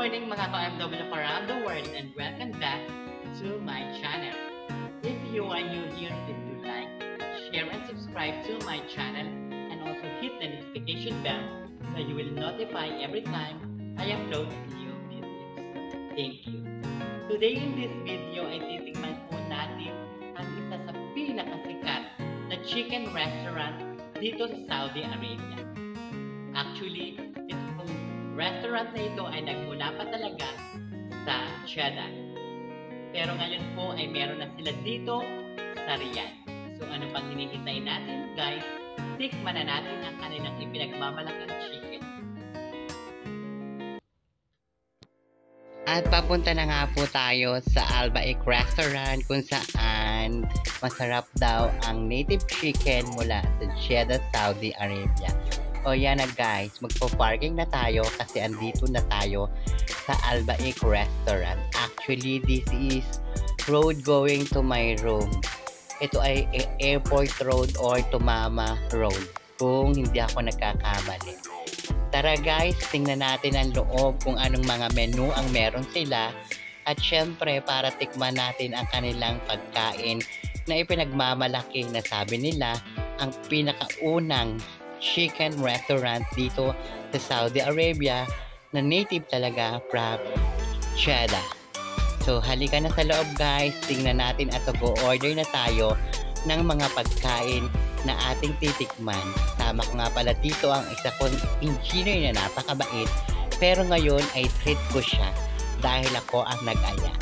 morning mga ka-OFW around the world and welcome back to my channel. If you are new here, please do like, share and subscribe to my channel and also hit the notification bell so you will notify every time I upload new videos. Thank you. Today in this video ay titikman po natin ang isa sa pinakasikat na chicken restaurant dito sa Saudi Arabia. Actually, itong restaurant na ito ay nagmula pa talaga sa Jeddah. Pero ngayon po ay meron na sila dito sa Riyadh. So ano pang hinihintay natin guys? Tikman na natin ang kanilang ipinagmamalaking chicken. At papunta na nga po tayo sa Al Baik Restaurant kung saan masarap daw ang native chicken mula sa Jeddah, Saudi Arabia. O yan na guys, magpo-parking na tayo kasi andito na tayo sa Al Baik Restaurant. Actually, this is road going to my room. Ito ay Airport Road or Tumama Road kung hindi ako nagkakamali. Tara guys, tingnan natin ang loob kung anong mga menu ang meron sila. At syempre, para tikman natin ang kanilang pagkain na ipinagmamalaki na sabi nila ang pinakaunang chicken restaurant dito sa Saudi Arabia na native talaga from Jeddah. So halika na sa loob guys, tingnan natin at go-order na tayo ng mga pagkain na ating titikman. Sama ko nga pala dito ang isa kong engineer na napakabait, pero ngayon ay treat ko siya dahil ako ang nag-aya.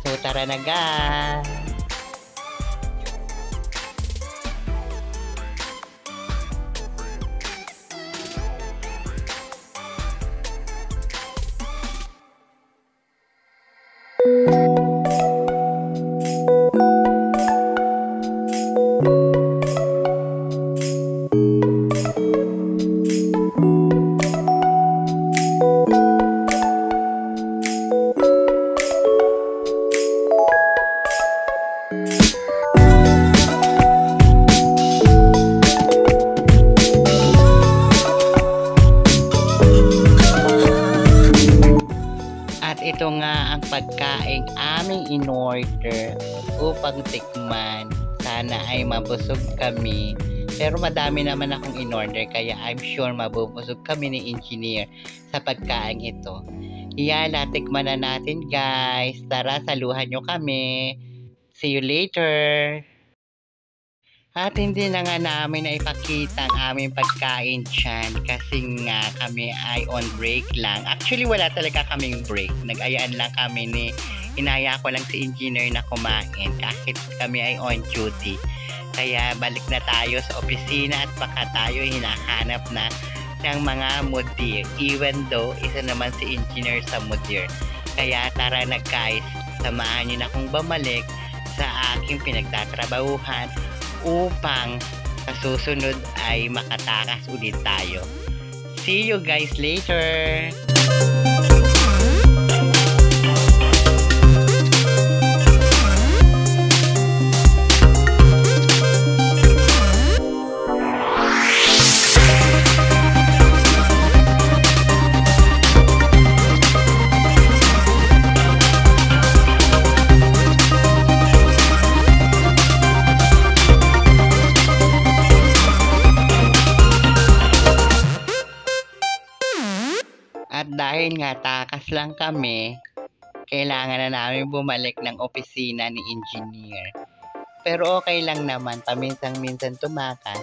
So tara na guys! Ito nga ang pagkaing aming in-order upang tikman. Sana ay mabusog kami. Pero madami naman akong in-order kaya I'm sure mabubusog kami ni engineer sa pagkain ito. Iyala, tikman na natin guys. Tara, saluhan nyo kami. See you later. At hindi na nga namin na ipakita ang aming pagkain dyan kasi nga kami ay on break lang. Actually wala talaga kaming break. Nag-ayaan lang kami inaya ko lang si engineer na kumain kahit kami ay on duty. Kaya balik na tayo sa opisina at baka tayo hinahanap na ng mga mudir. Even though isa naman si engineer sa mudir. Kaya tara na guys, samahan nyo na akong bumalik sa aking pinagtatrabahuhan upang sa susunod ay makatakas ulit tayo. See you guys later! At dahil nga takas lang kami, kailangan na namin bumalik ng opisina ni engineer. Pero okay lang naman, paminsan-minsan tumakas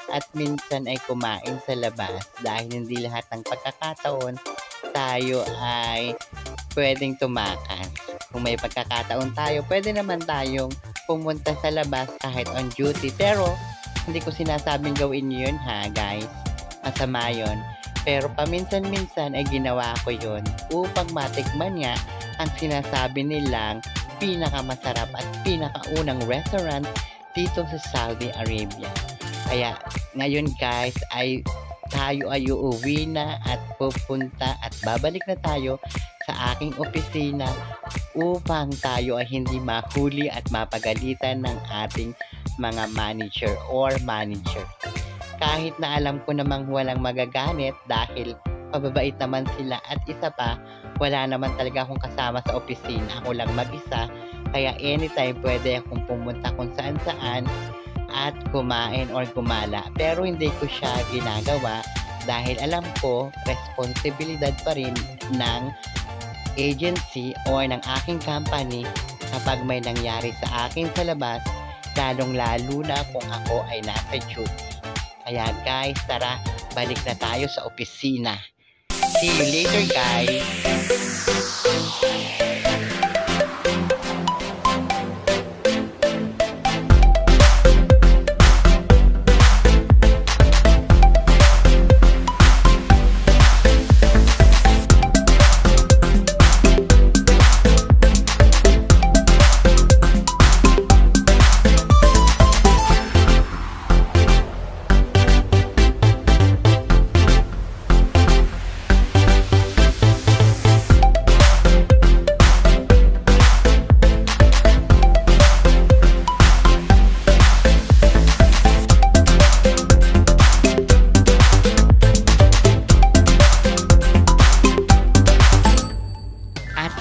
at minsan ay kumain sa labas dahil hindi lahat ng pagkakataon tayo ay pwedeng tumakas. Kung may pagkakataon tayo, pwede naman tayong pumunta sa labas kahit on duty. Pero hindi ko sinasabing gawin nyo yun ha guys, masama yun. Pero paminsan-minsan ay ginawa ko yon upang matikman nga ang sinasabi nilang pinakamasarap at pinakaunang restaurant dito sa Saudi Arabia. Kaya ngayon guys ay tayo ay uuwi na at pupunta at babalik na tayo sa aking opisina upang tayo ay hindi mahuli at mapagalitan ng ating mga manager. Kahit na alam ko namang walang magaganit dahil Mababait naman sila at isa pa, wala naman talaga akong kasama sa opisina. Ako lang mag-isa. Kaya anytime pwede akong pumunta kung saan-saan at kumain or gumala. Pero hindi ko siya ginagawa dahil alam ko responsibilidad pa rin ng agency or ng aking company kapag may nangyari sa akin sa labas, lalong-lalo na kung ako ay nasa duty. Kaya guys, tara, balik na tayo sa opisina. See you later guys!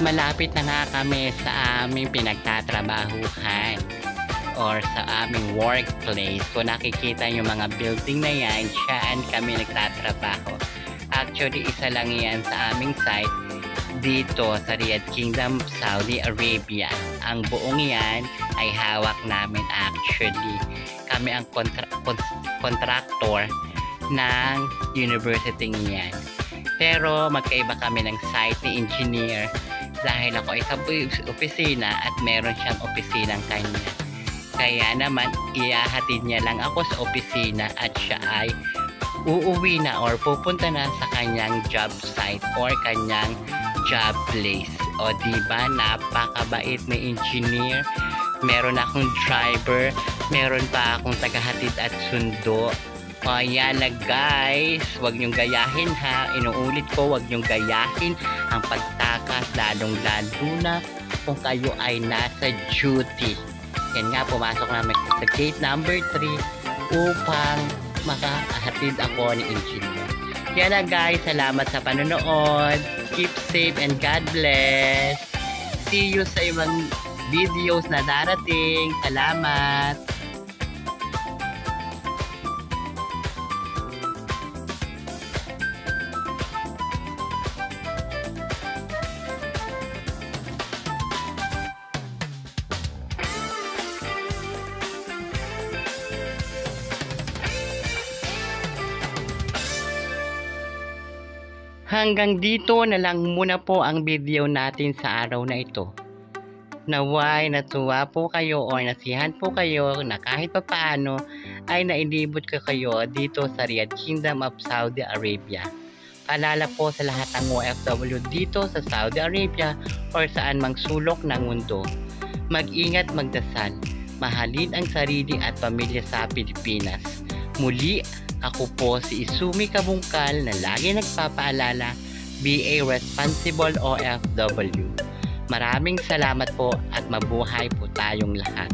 Malapit na nga kami sa aming pinagtatrabahuhan or sa aming workplace. Kung nakikita yung mga building na yan, saan kami nagtatrabaho. Actually, isa lang yan sa aming site dito sa Riyadh Kingdom, Saudi Arabia. Ang buong yan ay hawak namin actually. Kami ang contractor ng university niyan. Pero magkaiba kami ng site ni engineer dahil ako ay sa opisina at meron siyang opisinang kanya. Kaya naman, iahatid niya lang ako sa opisina at siya ay uuwi na or pupunta na sa kanyang job site or kanyang job place. O diba, napakabait na engineer. Meron akong driver, meron pa akong tagahatid at sundo. Kaya na guys, huwag niyong gayahin ha. Inuulit ko, huwag niyong gayahin ang pagtakas, lalong-lalo na kung kayo ay nasa duty. Yan nga, pumasok namin sa gate number 3 upang makahatid ako ni engineer. Kaya na guys, salamat sa panonood. Keep safe and God bless. See you sa ibang videos na darating. Salamat. Hanggang dito na lang muna po ang video natin sa araw na ito. Naway natuwa po kayo o nasihan po kayo na kahit pa paano ay nailibot ko kayo dito sa Riyadh Kingdom of Saudi Arabia. Paalala po sa lahat ng OFW dito sa Saudi Arabia or saan mang sulok ng mundo. Mag-ingat, magdasal. Mahalin ang sarili at pamilya sa Pilipinas. Muli, ako po si Isumi Kabungkal na lagi nagpapaalala, be a responsible OFW. Maraming salamat po at mabuhay po tayong lahat.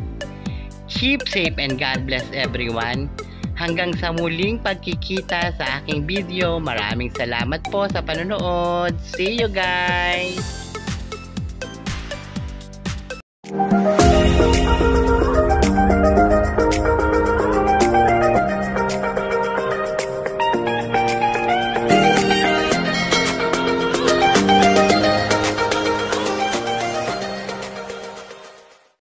Keep safe and God bless everyone. Hanggang sa muling pagkikita sa aking video, maraming salamat po sa panonood. See you guys!